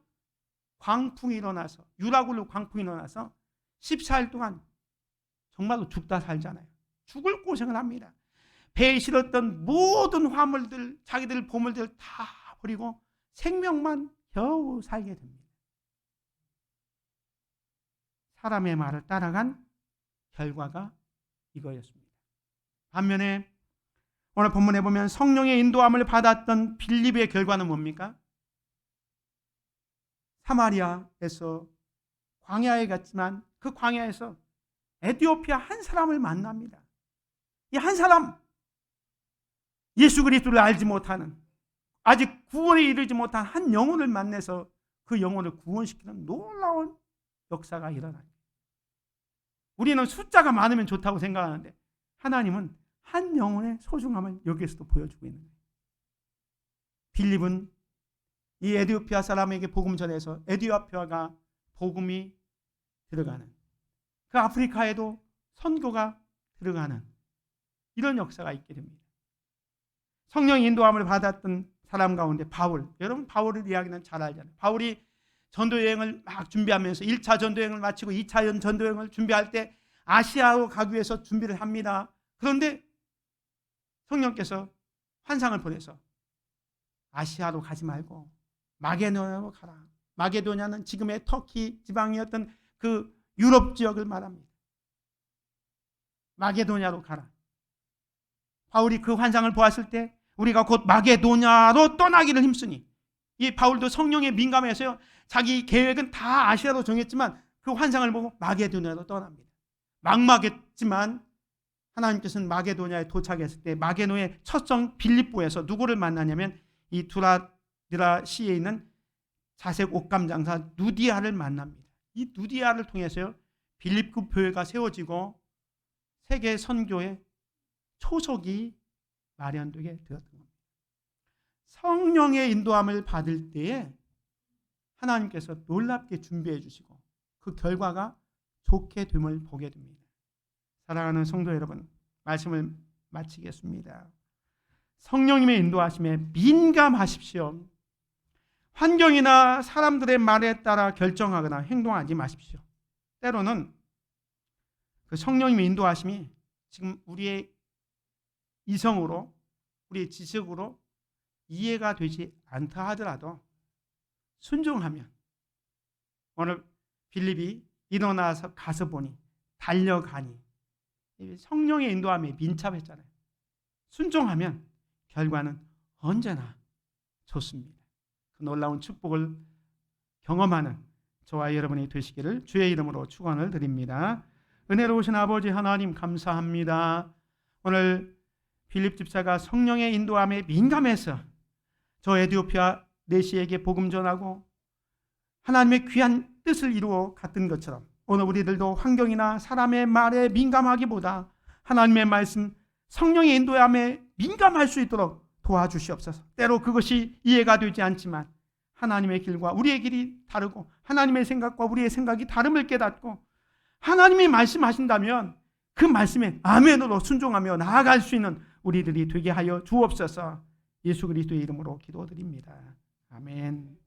광풍이 일어나서 유라굴로 광풍이 일어나서 14일 동안 정말로 죽다 살잖아요. 죽을 고생을 합니다. 배에 실었던 모든 화물들 자기들 보물들 다 버리고 생명만 겨우 살게 됩니다. 사람의 말을 따라간 결과가 이거였습니다. 반면에 오늘 본문에 보면 성령의 인도함을 받았던 빌립의 결과는 뭡니까? 사마리아에서 광야에 갔지만 그 광야에서 에티오피아 한 사람을 만납니다. 이 한 사람 예수 그리스도를 알지 못하는 아직 구원에 이르지 못한 한 영혼을 만나서 그 영혼을 구원시키는 놀라운 역사가 일어나요. 우리는 숫자가 많으면 좋다고 생각하는데 하나님은 한 영혼의 소중함을 여기에서도 보여주고 있는 거예요. 빌립은 이 에티오피아 사람에게 복음 전해서 에티오피아가 복음이 들어가는 그 아프리카에도 선교가 들어가는 이런 역사가 있게 됩니다. 성령 인도함을 받았던 사람 가운데 바울, 여러분 바울의 이야기는 잘 알잖아요. 바울이 전도여행을 막 준비하면서 1차 전도여행을 마치고 2차 전도여행을 준비할 때 아시아로 가기 위해서 준비를 합니다. 그런데 성령께서 환상을 보내서 아시아로 가지 말고 마게도냐로 가라. 마게도냐는 지금의 터키 지방이었던 그 유럽 지역을 말합니다. 마게도냐로 가라. 바울이 그 환상을 보았을 때 우리가 곧 마게도냐로 떠나기를 힘쓰니, 이 바울도 성령에 민감해서요, 자기 계획은 다 아시아로 정했지만 그 환상을 보고 마게도냐로 떠납니다. 막막했지만 하나님께서는 마게도냐에 도착했을 때 마게도의 첫 성 빌립보에서 누구를 만나냐면 이 두라드라 시에 있는 자색 옷감 장사 누디아를 만납니다. 이 누디아를 통해서요, 빌립보 교회가 세워지고 세계 선교의 초석이 마련되게 되었던 겁니다. 성령의 인도함을 받을 때에 하나님께서 놀랍게 준비해 주시고 그 결과가 좋게 됨을 보게 됩니다. 사랑하는 성도 여러분, 말씀을 마치겠습니다. 성령님의 인도하심에 민감하십시오. 환경이나 사람들의 말에 따라 결정하거나 행동하지 마십시오. 때로는 그 성령님의 인도하심이 지금 우리의 이성으로, 우리의 지식으로 이해가 되지 않다 하더라도 순종하면, 오늘 빌립이 일어나서 가서 보니, 달려가니, 성령의 인도함에 민첩했잖아요. 순종하면 결과는 언제나 좋습니다. 그 놀라운 축복을 경험하는 저와 여러분이 되시기를 주의 이름으로 축원을 드립니다. 은혜로우신 아버지 하나님, 감사합니다. 오늘 빌립 집사가 성령의 인도함에 민감해서 저 에티오피아 내시에게 복음 전하고 하나님의 귀한 뜻을 이루어 갔던 것처럼 오늘 우리들도 환경이나 사람의 말에 민감하기보다 하나님의 말씀, 성령의 인도함에 민감할 수 있도록 도와주시옵소서. 때로 그것이 이해가 되지 않지만 하나님의 길과 우리의 길이 다르고 하나님의 생각과 우리의 생각이 다름을 깨닫고 하나님이 말씀하신다면 그 말씀에 아멘으로 순종하며 나아갈 수 있는 우리들이 되게 하여 주옵소서. 예수 그리스도의 이름으로 기도드립니다. 아멘.